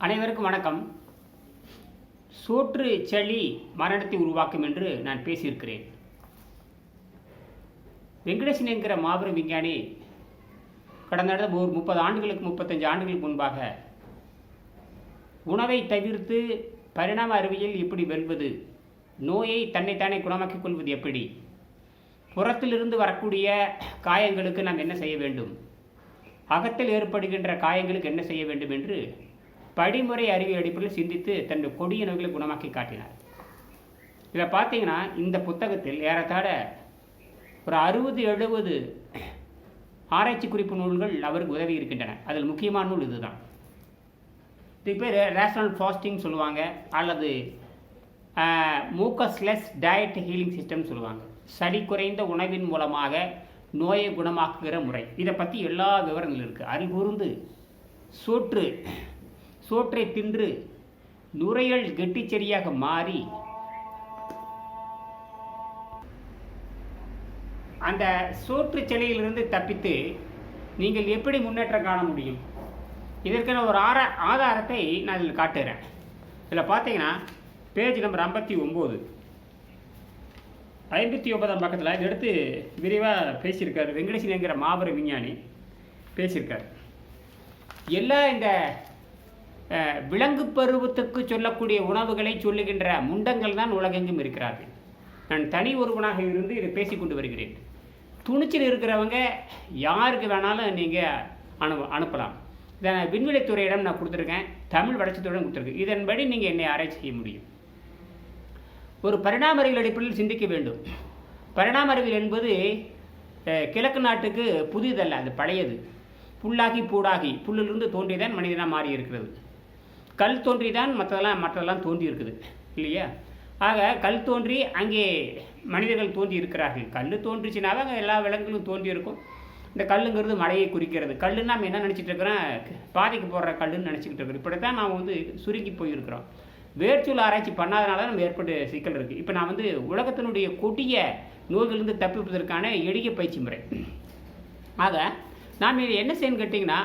அனைவருக்கும் வணக்கம். சோற்று சளி மரணத்தை உருவாக்கும் என்று நான் பேசியிருக்கிறேன். வெங்கடேசன் என்கிற மாபெரும் விஞ்ஞானி கடந்த ஒரு 30 ஆண்டுகளுக்கு 35 ஆண்டுகளுக்கு முன்பாக உணவை தவிர்த்து பரிணாம அறிவியல் எப்படி வெல்வது, நோயை தன்னைத்தானே குணமாக்கிக் கொள்வது எப்படி, புறத்திலிருந்து வரக்கூடிய காயங்களுக்கு நாம் என்ன செய்ய வேண்டும், அகத்தில் ஏற்படுகின்ற காயங்களுக்கு என்ன செய்ய வேண்டும் என்று படிமுறை அறிவியல் அடிப்படையில் சிந்தித்து தன்னுடைய கொடிய நோய்களை குணமாக்கி காட்டினார். இதில் பார்த்தீங்கன்னா இந்த புத்தகத்தில் ஏறத்தாழ ஒரு 60-70 ஆராய்ச்சி குறிப்பு நூல்கள் அவருக்கு உதவி இருக்கின்றன. அதில் முக்கியமான நூல் இதுதான். இதுக்கு பேர் ரேஷனல் ஃபாஸ்டிங் சொல்லுவாங்க, அல்லது மூக்கஸ்லெஸ் டயட் ஹீலிங் சிஸ்டம் சொல்லுவாங்க. சளி குறைந்த உணவின் மூலமாக நோயை குணமாக்குகிற முறை. இதை பற்றி எல்லா விவரங்களும் இருக்குது. அறிகூர்ந்து சோற்றை தின்று நுரையல் கெட்டிச்செடியாக மாறி அந்த சோற்று செடியிலிருந்து தப்பித்து நீங்கள் எப்படி முன்னேற்றம் காண முடியும்? இதற்கான ஒரு ஆதாரத்தை நான் இதில் காட்டுகிறேன். இதில் பார்த்தீங்கன்னா பேஜ் நம்பர் 59 59ஆம் பக்கத்தில் இதை எடுத்து விரிவாக பேசியிருக்கார். வெங்கடேசன் என்கிற மாபெரும் விஞ்ஞானி பேசியிருக்கார். எல்லா இந்த விலங்கு பருவத்துக்கு சொல்லக்கூடிய உணவுகளை சொல்லுகின்ற முண்டங்கள் தான் உலகெங்கும் இருக்கிறார்கள். நான் தனி ஒருவனாக இருந்து இதை பேசி கொண்டு வருகிறேன். துணிச்சல் இருக்கிறவங்க யாருக்கு வேணாலும் நீங்கள் அனுப்பலாம். இதை நான் விண்வெளித்துறையிடம் நான் கொடுத்துருக்கேன், தமிழ் வளர்ச்சித்துறையிடம் கொடுத்துருக்கேன். இதன்படி நீங்கள் என்னை ஆராய்ச்சி செய்ய முடியும். ஒரு பரிணாம அறிவியல் அடிப்படையில் சிந்திக்க வேண்டும். பரிணாம அறிவியல் என்பது கிழக்கு நாட்டுக்கு புதிதல்ல, அது பழையது. புல்லாகி பூடாகி, புல்லிலிருந்து தோன்றியதான் மனிதனாக மாறி இருக்கிறது. கல் தோன்றி தான் மற்றதெல்லாம் தோன்றி இருக்குது இல்லையா? ஆக கல் தோன்றி அங்கே மனிதர்கள் தோன்றி இருக்கிறார்கள். கல் தோன்றிச்சுனாவே அங்கே எல்லா விலங்குகளும் தோன்றி இருக்கும். இந்த கல்லுங்கிறது மழையை குறிக்கிறது. கல்லுன்னு நாம் என்ன நினச்சிட்டு இருக்கிறோம்? பாதிக்கு போடுற கல்லுன்னு நினச்சிக்கிட்டு இருக்கிறோம். இப்படித்தான் நாம் சுருங்கி போயிருக்கிறோம். வேர்ச்சொல் ஆராய்ச்சி பண்ணாதனால நம்ம ஏற்பட்ட சிக்கல் இருக்குது. இப்போ நான் உலகத்தினுடைய கொடிய நோய்களிலிருந்து தப்பிப்பதற்கான எளிய பயிற்சி முறை. ஆக நாம் இது என்ன செய்யணும்னு கேட்டிங்கன்னா,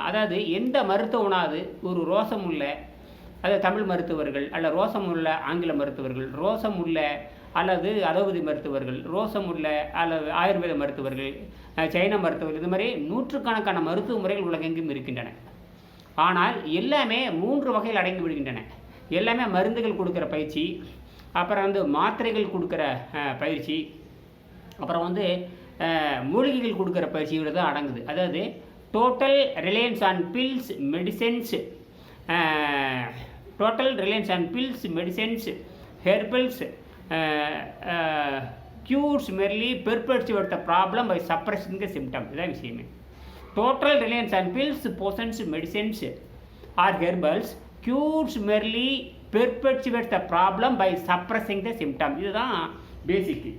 அதாவது எந்த மருத்துவனாவது ஒரு ரோசம் உள்ள, அதாவது தமிழ் மருத்துவர்கள் அல்ல ரோசம் உள்ள ஆங்கில மருத்துவர்கள், ரோசம் உள்ள அல்லது அலோபதி மருத்துவர்கள், ரோசம் உள்ள அல்லது ஆயுர்வேத மருத்துவர்கள், சைன மருத்துவர்கள், இது மாதிரி நூற்றுக்கணக்கான மருத்துவ முறைகள் உலகெங்கும் இருக்கின்றன. ஆனால் எல்லாமே 3 வகையில் அடங்கி விடுகின்றன. எல்லாமே மருந்துகள் கொடுக்குற பயிற்சி, அப்புறம் மாத்திரைகள் கொடுக்குற பயிற்சி, அப்புறம் மூலிகைகள் கொடுக்குற பயிற்சியோடு தான் அடங்குது. அதாவது total reliance on pills medicines herbals cures merely perpetuate the problem by suppressing the symptom. இதுதான் விஷயமே. Total reliance on pills potions medicines or herbals cures merely perpetuate the problem by suppressing the symptom. இதுதான் basic.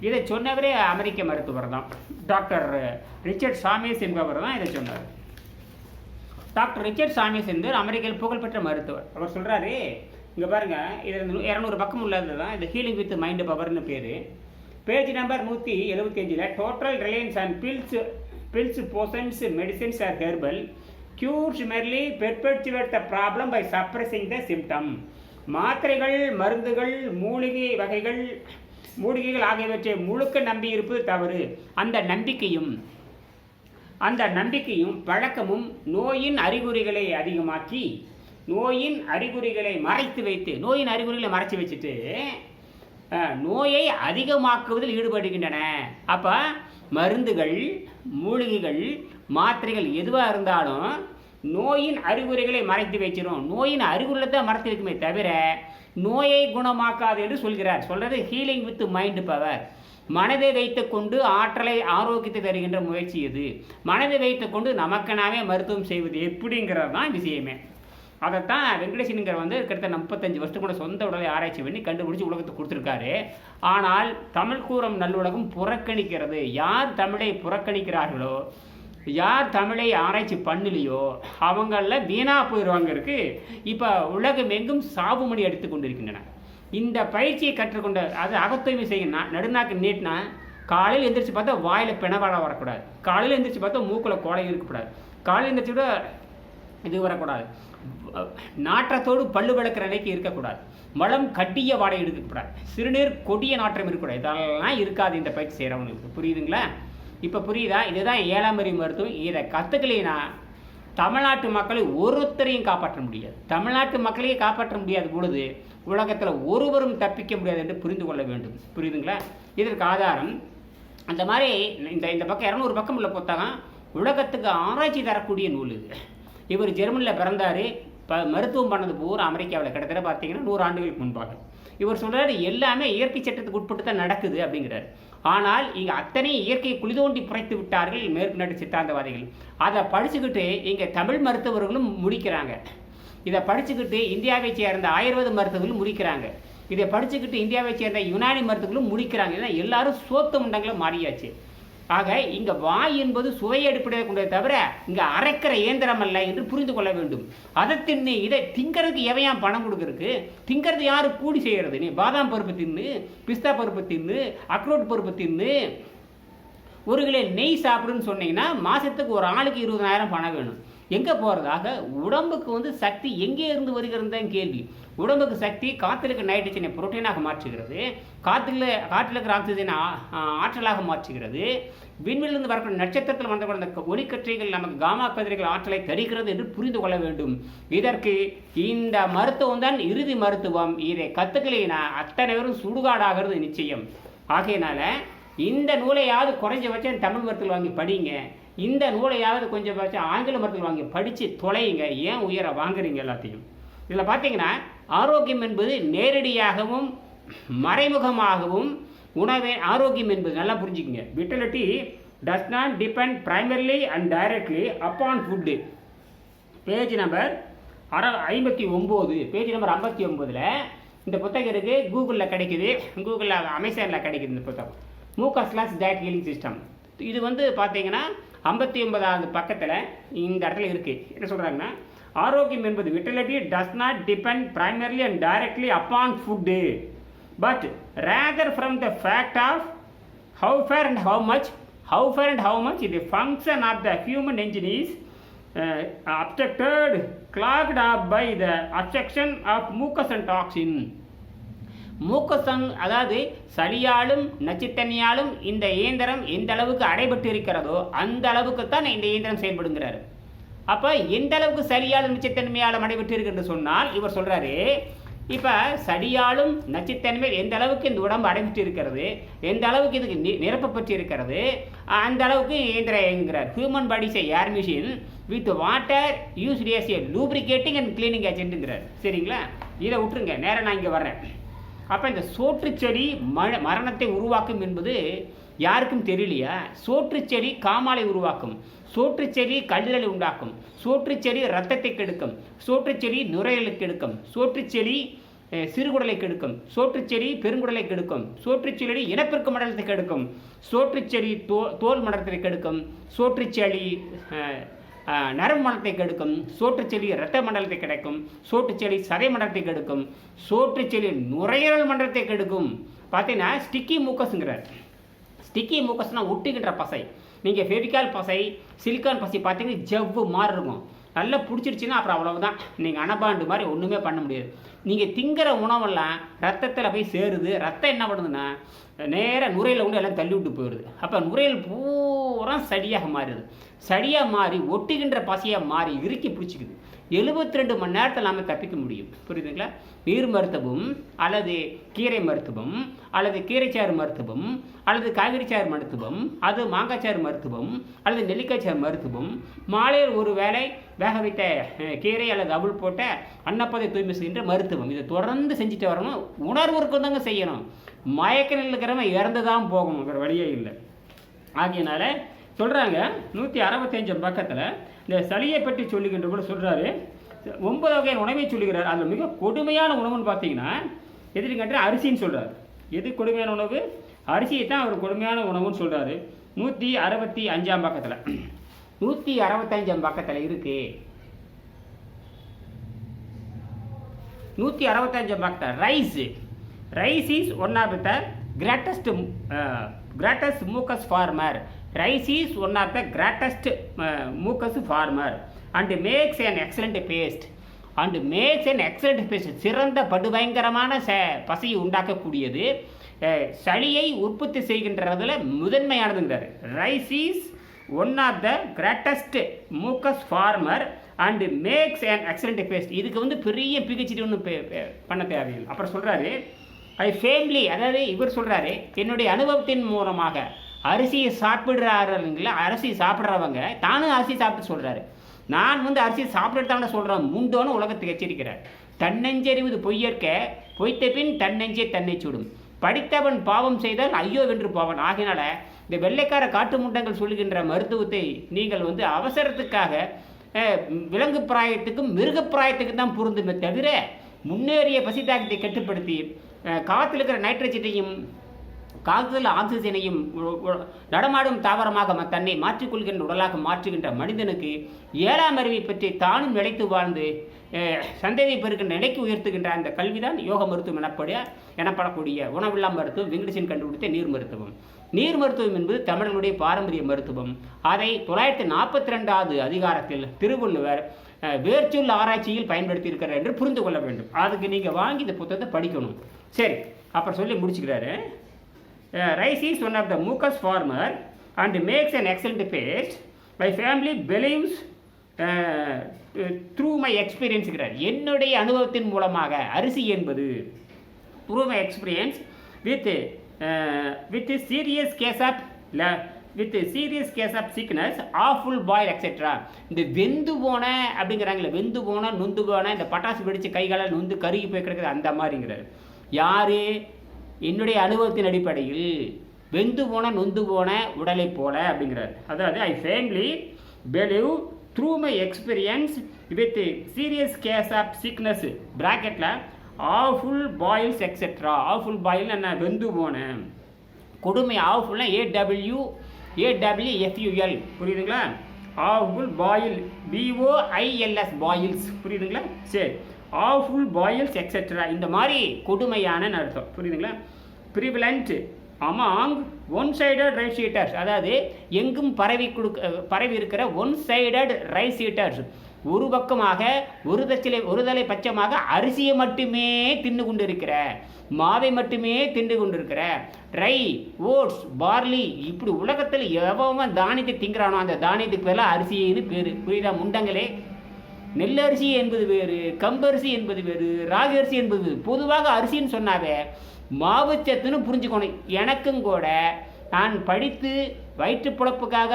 இதை சொன்னவரே அமெரிக்க மருத்துவர் தான், doctor Richard சாமியஸ் என்பவர் தான் இதை சொன்னார். டாக்டர் ரிச்சர்ட் சாமியஸ் என்பவர் அமெரிக்காவில் புகழ்பெற்ற மருத்துவர். அவர் சொல்கிறாரு, இங்கே பாருங்கள், இது 200 பக்கம் உள்ளது தான். இது ஹீலிங் வித் மைண்ட் பவர்னு பேர். Page number 175. Total reliance on pills potions medicines or herbal cures merely perpetuate the problem by suppressing the symptom. மாத்திரைகள், மருந்துகள், மூலிகைகள் ஆகியவற்றை முழுக்க நம்பி இருப்பது தவறு. அந்த நம்பிக்கையும் பழக்கமும் நோயின் அறிகுறிகளை அதிகமாக்கி, நோயின் அறிகுறிகளை மறைச்சு வச்சுட்டு நோயை அதிகமாக்குவதில் ஈடுபடுகின்றன. அப்போ மருந்துகள், மூலிகைகள், மாத்திரைகள் எதுவாக இருந்தாலும் நோயின் அறிகுறிகளை மறைத்து வச்சிடும். நோயின் அறிகுறிகளை தான் மறைத்து வைக்குமே தவிர நோயை குணமாக்காது என்று சொல்கிறது ஹீலிங் வித் மைண்ட் பவர். மனதை வைத்துக்கொண்டு ஆரோக்கியத்தை தருகின்ற முயற்சி இது. மனதை வைத்துக்கொண்டு நமக்கெனாவே மருத்துவம் செய்வது எப்படிங்கிறது தான் விஷயமே. அதைத்தான் வெங்கடேசனுங்கிற கிட்டத்தட்ட 35 வருஷத்துக்கு கூட சொந்த உடலை ஆராய்ச்சி பண்ணி கண்டுபிடிச்சி உலகத்துக்கு கொடுத்துருக்காரு. ஆனால் தமிழ் கூறும் நல்லுலகம் புறக்கணிக்கிறது. யார் தமிழை புறக்கணிக்கிறார்களோ, யார் தமிழை ஆராய்ச்சி பண்ணலையோ அவங்கள வீணாக போயிடுவாங்க இருக்குது. இப்போ உலகம் எங்கும் சாவுமணி எடுத்து கொண்டு இருக்கின்றன. இந்த பயிற்சியை கற்றுக்கொண்ட அது அகத்தூய்மை செய்யணும். நடுநாக்கு நீட்டினா காலையில் எந்திரிச்சு பார்த்தா வாயில் பிணவாழ வரக்கூடாது. காலையில் எந்திரிச்சு பார்த்தா மூக்கில் கோலை இருக்கக்கூடாது. காலையில் எந்திரிச்சு கூட இது வரக்கூடாது. நாற்றத்தோடு பல்லு விளக்குற நிலைக்கு இருக்கக்கூடாது. மலம் கட்டிய வாடகை எடுக்கக்கூடாது. சிறுநீர் கொடிய நாற்றம் இருக்கக்கூடாது. இதெல்லாம் இருக்காது இந்த பயிற்சி செய்கிறவங்களுக்கு. புரியுதுங்களா? இப்போ புரியுதா? இதுதான் 7ஆம் அறிவு மருத்துவம். இதை கற்றுக்கலைன்னா தமிழ்நாட்டு மக்களை ஒருத்தரையும் காப்பாற்ற முடியாது. தமிழ்நாட்டு மக்களையே காப்பாற்ற முடியாத பொழுது உலகத்தில் ஒருவரும் தப்பிக்க முடியாது என்று புரிந்து கொள்ள வேண்டும். புரியுதுங்களா? இதற்கு ஆதாரம் அந்த மாதிரி இந்த பக்கம் 200 பக்கம் உள்ள புத்தகம் உலகத்துக்கு ஆராய்ச்சி தரக்கூடிய நூல் இது. இவர் ஜெர்மனியில் பிறந்தார். மருத்துவம் பண்ணது பூரா அமெரிக்காவில் கிட்டத்தட்ட பார்த்தீங்கன்னா 100 ஆண்டுகளுக்கு முன்பாக. இவர் சொல்கிறார் எல்லாமே இயற்கை சட்டத்துக்கு உட்பட்டு தான் நடக்குது அப்படிங்கிறார். ஆனால் இங்கே அத்தனை இயற்கையை குளிதோண்டி புரைத்து விட்டார்கள் மேற்கு நாட்டு சித்தாந்தவாதிகள். அதை படிச்சுக்கிட்டு இங்கே தமிழ் மருத்துவர்களும் முடிக்கிறாங்க. இதை படிச்சுக்கிட்டு இந்தியாவை சேர்ந்த ஆயுர்வேத மருத்துவர்களும் முடிக்கிறாங்க. இதை படிச்சுக்கிட்டு இந்தியாவை சேர்ந்த யுனானி மருத்துவர்களும் முடிக்கிறாங்க. ஏன்னா எல்லாரும் சோத்து முண்டங்களும் மாறியாச்சு. ஆக இங்கே வாய் என்பது சுவை அடிப்படையாக கொண்டதை தவிர இங்கே அரைக்கிற இயந்திரம் அல்ல என்று புரிந்து கொள்ள வேண்டும். அதை தின்னு இதை திங்கிறதுக்கு எவையான் பணம் கொடுக்கறதுக்கு? திங்கிறது யாரு கூடி செய்கிறது? நீ பாதாம் பருப்பு தின்னு, பிஸ்தா பருப்பு தின்னு, அக்ரோட் பருப்பு தின்னு, 1 கிலோ நெய் சாப்பிடுன்னு சொன்னீங்கன்னா மாதத்துக்கு ஒரு ஆளுக்கு 20,000 பணம் வேணும். எங்கே போகிறதாக? உடம்புக்கு சக்தி எங்கே இருந்து வருகிறது தான் கேள்வி. உடம்புக்கு சக்தி காற்றில் இருக்கிற நைட்ரஜனை புரோட்டீனாக மாற்றுகிறது, காற்றில் இருக்கிற ஆக்சிஜனை ஆற்றலாக மாற்றுகிறது, விண்வெளியிலிருந்து வரக்கூடிய நட்சத்திரத்தில் வந்தக்கூடிய அந்த ஒளிக்கற்றைகள் நமக்கு காமா கதிர்கள் ஆற்றலை தருகிறது என்று புரிந்து கொள்ள வேண்டும். இதற்கு இந்த மருத்துவம் தான் இறுதி மருத்துவம். இதை கற்றுக்கலைன்னா அத்தனை பேரும் சுடுகாடாகிறது நிச்சயம். ஆகையினால இந்த நூலையாவது குறைஞ்சபட்சம் தமிழ் மருத்துவம் வாங்கி படிங்க. இந்த நூலையாவது கொஞ்சம் ஆங்கில மருத்துவம் வாங்கி படித்து தொலையுங்க. ஏன் உயர வாங்குறீங்க எல்லாத்தையும்? இதில் பார்த்தீங்கன்னா ஆரோக்கியம் என்பது நேரடியாகவும் மறைமுகமாகவும் உணவே ஆரோக்கியம் என்பது நல்லா புரிஞ்சுக்குங்க. விட்டலிட்டி does not depend primarily and directly upon food. Page number 59, page number 59 இந்த புத்தகம் இருக்குது. கூகுளில் கிடைக்குது, கூகுளில் அமேசானில் கிடைக்குது இந்த புத்தகம். மூக்கஸ்லாஸ் டயட் ஹீலிங் சிஸ்டம். இது பார்த்தீங்கன்னா 59வது பக்கத்தில் இந்த இடத்துல இருக்குது. என்ன சொல்கிறாங்கன்னா, ஆரோக்கியம் என்பது vitality does not depend primarily and directly upon food but rather from the fact of how far and how much the function of the human engine is obstructed, clogged up by the obstruction of mucus and toxin. மூக்கசங் அதாவது சளியாலும் நச்சுத்தண்ணியாலும் இந்த இயந்திரம் எந்த அளவுக்கு அடைபட்டு இருக்கிறதோ அந்த அளவுக்கு தான் இந்த இயந்திரம் செயல்படுங்கிறார். அப்போ எந்த அளவுக்கு சளியாலும் நச்சுத்தன்மையாலும் அடைபட்டு இருக்குன்னு சொன்னால் இவர் சொல்கிறாரு, இப்போ சளியாலும் நச்சுத்தன்மை எந்த அளவுக்கு இந்த உடம்பு அடைபட்டு இருக்கிறது, எந்த அளவுக்கு இதுக்கு நிரப்பப்பட்டு இருக்கிறது, அந்த அளவுக்கு இயந்திரம் இயங்குகிறார். Human bodies are machine with water used as a lubricating and cleaning ஏஜென்ட்டுங்கிறார். சரிங்களா? இதை விட்டுருங்க, நேராக நான் இங்கே வர்றேன். அப்போ இந்த சோற்றுச்செடி மரணத்தை உருவாக்கும் என்பது யாருக்கும் தெரியலையா? சோற்றுச்செடி காமாலை உருவாக்கும், சோற்றுச்செடி கல்லறை உண்டாக்கும், சோற்றுச்செடி இரத்தத்தை கெடுக்கும், சோற்றுச்செடி நுரையீரலை கெடுக்கும், சோற்றுச்செடி சிறுகுடலை கெடுக்கும், சோற்றுச்செடி பெருங்குடலை கெடுக்கும், சோற்றுச்செடி இனப்பெருக்க மண்டலத்தை கெடுக்கும், சோற்றுச்செடி தோல் மண்டலத்தை கெடுக்கும், சோற்றுச்செடி நரம்பு மண்டலத்தை கெடுக்கும், சோற்றுச்செடி இரத்த மண்டலத்தை கிடைக்கும், சோற்றுச்செடி சதை மண்டலத்தை கெடுக்கும், சோற்றுச்செடி நுரையீரல் மண்டலத்தை கெடுக்கும். பார்த்தீங்கன்னா ஸ்டிக்கி மூக்கஸ்ங்கிறார். ஸ்டிக்கி மூக்கஸ்னால் ஒட்டுகின்ற பசை. நீங்கள் ஃபெவிகால் பசை, சிலிக்கான் பசை பார்த்தீங்கன்னா ஜவ்வு மாதிரி இருக்கும். நல்லா பிடிச்சிருச்சுன்னா அப்புறம் அவ்வளவுதான். நீங்கள் அனபாண்டு மாதிரி ஒன்றுமே பண்ண முடியாது. நீங்கள் திங்கிற உணவெல்லாம் ரத்தத்தில் போய் சேருது. ரத்தம் என்ன பண்ணுதுன்னா நேராக நுரையில் கொண்டு எல்லாம் தள்ளி விட்டு போயிடுது. அப்போ நுரையில் பூரா சடியாக மாறுது. சடியாக மாறி ஒட்டுகின்ற பசையாக மாறி இறுக்கி பிடிச்சிக்குது. 72 மணி நேரத்தில் நாம் தப்பிக்க முடியும். புரியுதுங்களா? நீர் மருத்துவம் அல்லது கீரை மருத்துவம் அல்லது கீரைச்சாறு மருத்துவம் அல்லது காய்கறிச்சாறு மருத்துவம், அது மாங்காய்ச்சாறு மருத்துவம் அல்லது நெல்லிக்காய்ச்சாறு மருத்துவம், மாலையில் ஒரு வேளை வேக வைத்த கீரை அல்லது அவுள் போட்ட அன்னப்பதை தூய்மை செய்கின்ற மருத்துவம். இதை தொடர்ந்து செஞ்சுட்டு வரணும். உணர்வு தாங்க செய்யணும். மயக்க நிலையில் இருக்கிறவன் இறந்து தான் போகணும், வேறு வழியே இல்லை. ஆகியனால சொல்கிறாங்க 165 பக்கத்தில் இந்த சளியை பற்றி சொல்லுகின்ற கூட சொல்கிறாரு. 9 வகையான உணவை சொல்லுகிறார். அதில் மிக கொடுமையான உணவுன்னு பார்த்தீங்கன்னா எதுன்னு கேட்டால் அரிசின்னு சொல்கிறார். எது கொடுமையான உணவு? அரிசியை தான் அவர் கொடுமையான உணவுன்னு சொல்கிறாரு. 165 பக்கத்தில் 165 பக்கத்தில் இருக்குது. 165 பக்கத்தில் rice is one of the greatest mucus farmer. Rice is one of the greatest mucus farmer. And makes an excellent paste and makes an excellent paste சிறந்த படுபயங்கரமான பசையை உண்டாக்கக்கூடியது, சளியை உற்பத்தி செய்கின்றதுல முதன்மையானதுங்கிறார். Rice is one of the greatest mucus former and makes an excellent paste. இதுக்கு வந்து பெரிய பிஹெச்டி ஒன்று பண்ண தேவையில்லை. அப்புறம் சொல்கிறாரு ஐ ஃபேமிலி, அதாவது இவர் சொல்கிறாரு என்னுடைய அனுபவத்தின் மூலமாக அரிசியை சாப்பிட்றாருங்களா, அரிசி சாப்பிட்றவங்க தானும் அரிசி சாப்பிட்டு சொல்கிறாரு. நான் வந்து அரிசி சாப்பிட்டு தானே சொல்கிறேன் முண்டோன்னு உலகத்துக்கு எச்சரிக்கிறார். தன்னெஞ்சறிவது பொய்யற்க பொய்த்த பின் தன்னெஞ்சே தன்னை சுடும். படித்தவன் பாவம் செய்தால் ஐயோ வென்று போவன். ஆகினால இந்த வெள்ளைக்கார காட்டு முண்டங்கள் சொல்லுகின்ற மருத்துவத்தை நீங்கள் வந்து அவசரத்துக்காக விலங்கு பிராயத்துக்கும் மிருக பிராயத்துக்கும் தான் பொருந்துமே தவிர முன்னேறிய பசிதாக்கத்தை கட்டுப்படுத்தி காற்றில் இருக்கிற நைட்ரஜனையும் காற்றில் ஆக்சிஜனையும் நடமாடும் தாவரமாக தன்னை மாற்றிக்கொள்கின்ற உடலாக மாற்றுகின்ற மனிதனுக்கு 7ஆம் அறிவை பற்றி தானும் நிலைத்து வாழ்ந்து சந்ததியை பெருக்கின்ற நிலைக்கு உயர்த்துகின்ற அந்த கல்விதான் யோக மருத்துவம் எனப்படக்கூடிய உணவில்லா மருத்துவம். வெங்கடேசன் கண்டுபிடித்த நீர் மருத்துவம். நீர் மருத்துவம் என்பது தமிழர்களுடைய பாரம்பரிய மருத்துவம். அதை 942வது அதிகாரத்தில் திருவள்ளுவர் வேர்ச்சொல் ஆராய்ச்சியில் பயன்படுத்தி இருக்கிறார் என்று புரிந்து கொள்ள வேண்டும். அதுக்கு நீங்கள் வாங்கி இந்த புத்தகத்தை படிக்கணும். சரி, அப்புறம் சொல்லி முடிச்சுக்கிறாரு. Rice is one of the mucus farmer and makes an excellent paste. My family believes through my experience. என்னுடைய அனுபவத்தின் மூலமாக அரிசி என்பது through my experience with a serious case of sickness, awful boil etc. இந்த வெந்து போன அப்படிங்கிறாங்களே, வெந்து போன நொந்து போன இந்த பட்டாசு வெடிச்சு கைகால நொந்து கருகி போய் கிடக்குது அந்த மாதிரிங்கிறார். யாரு? என்னுடைய அனுபவத்தின் அடிப்படையில் வெந்து போன நொந்து போன உடலை போல அப்படிங்கிறார். அதாவது I firmly believe through my experience with serious case of sickness ப்ராக்கெட்டில் awful boils et cetera. Awful boil என்ன? வெந்து போன கொடுமை. ஆஃபுல்னா AWFUL புரியுதுங்களா? ஆஃபுல் பாயில் BOILS பாயில்ஸ் புரியுதுங்களா? சரி, ஆஃபுல் பாயில்ஸ் எக்ஸெட்ரா இந்த மாதிரி கொடுமையான அர்த்தம் புரியுதுங்களா? Prevalent among one sided rice eaters, அதாவது எங்கும் பரவி இருக்கிற ஒன் சைடட் ரைஸ் ஈட்டர்ஸ், ஒரு பக்கமாக ஒரு தலை பட்சமாக அரிசியை மட்டுமே தின்னு கொண்டு இருக்கிற, மாவை மட்டுமே தின்று கொண்டிருக்கிற, ரை ஓட்ஸ் பார்லி, இப்படி உலகத்தில் எவன் தானியத்தை திங்கிறானோ அந்த தானியத்துக்கு பேர் அரிசின்னு பேர். புரியுதா முண்டங்களே? நெல்லரிசி என்பது வேறு, கம்பரிசி என்பது வேறு, ராகி அரிசி என்பது வேறு. பொதுவாக அரிசின்னு சொன்னாவே மாவுச்சத்துன்னு புரிஞ்சுக்கணும். எனக்கும் கூட நான் படித்து வயிற்று பிழப்புக்காக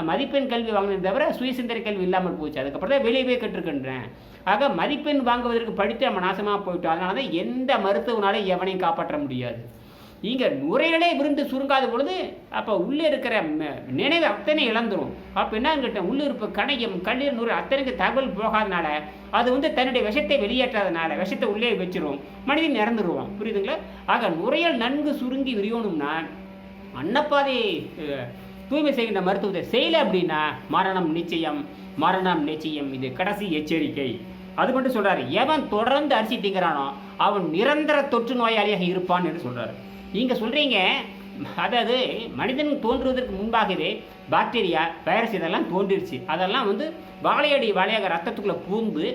மதிப்பெண் கல்வி வாங்கினது தவிர சுயசிந்தனை கல்வி இல்லாமல் போச்சு. அதுக்கப்புறம் தான் வெளியே போய் கற்றுக்கின்றேன். ஆக மதிப்பெண் வாங்குவதற்கு படித்து நம்ம நாசமாக போயிட்டோம். அதனால தான் எந்த மருத்துவனாலும் எவனையும் காப்பாற்ற முடியாது. இங்கே நுரையிலே விருந்து சுருங்காத பொழுது அப்போ உள்ளே இருக்கிற நினைவு அத்தனை இழந்துடும். அப்போ என்னன்னு கேட்டேன், உள்ளே இருப்ப கணையம் கண்ணீர் நுரை அத்தனைக்கு தகவல் போகாதனால அது வந்து தன்னுடைய விஷத்தை வெளியேற்றாதனால விஷத்தை உள்ளே வச்சிரும், மனிதன் இறந்துருவான். புரியுதுங்களா? ஆக நுரையில் நன்கு சுருங்கி விரியணும்னா அன்னப்பாதை தூய்மை செய்கின்ற மருத்துவத்தை செய்யலை அப்படின்னா மரணம் நிச்சயம். இது கடைசி எச்சரிக்கை. அது மட்டும் சொல்றாரு, எவன் தொடர்ந்து அரிசி திங்கிறானோ அவன் நிரந்தர தொற்று நோயாளியாக இருப்பான் என்று சொல்றாரு. நீங்க சொல்றீங்க, அதாவது மனிதன் தோன்றுவதற்கு முன்பாகவே பாக்டீரியா வைரஸ் இதெல்லாம் தோன்றிருச்சு. அதெல்லாம் வந்து வாழையாக ரத்தத்துக்குள்ள பூந்து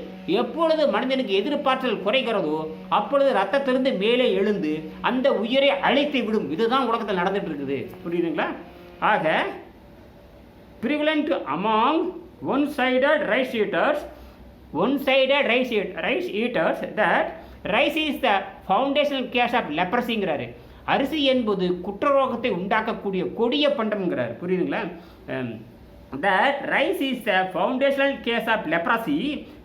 எப்பொழுது மனிதனுக்கு எதிர்பார்த்தல் குறைகிறதோ அப்பொழுது ரத்தத்திலிருந்து மேலே எழுந்து அந்த உயிரை அழித்து விடும். இதுதான் உலகத்தில் நடந்துட்டு இருக்குது. புரியுதுங்களா? ஆக prevalent among one-sided rice eaters that rice is the foundational cause of leprosyங்கிறாரு. அரிசி என்பது குற்றரோகத்தை உண்டாக்கக்கூடிய கொடிய பண்டம்ங்கிறார். புரியுதுங்களா? that rice is the foundational case of leprosy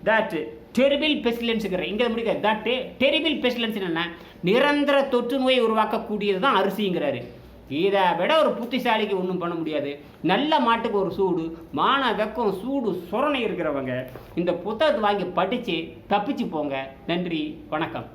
that terrible pestilence இங்கே முடிக்க. that terrible pestilence என்ன? நிரந்தர தொற்று நோயை உருவாக்கக்கூடியது தான் அரிசிங்கிறாரு. இதை விட ஒரு புத்திசாலிக்கு ஒன்றும் பண்ண முடியாது. நல்ல மாட்டுக்கு ஒரு சூடு, மான வெக்கம் சூடு சொரணை இருக்கிறவங்க இந்த புத்தகத்தை வாங்கி படித்து தப்பிச்சு போங்க. நன்றி, வணக்கம்.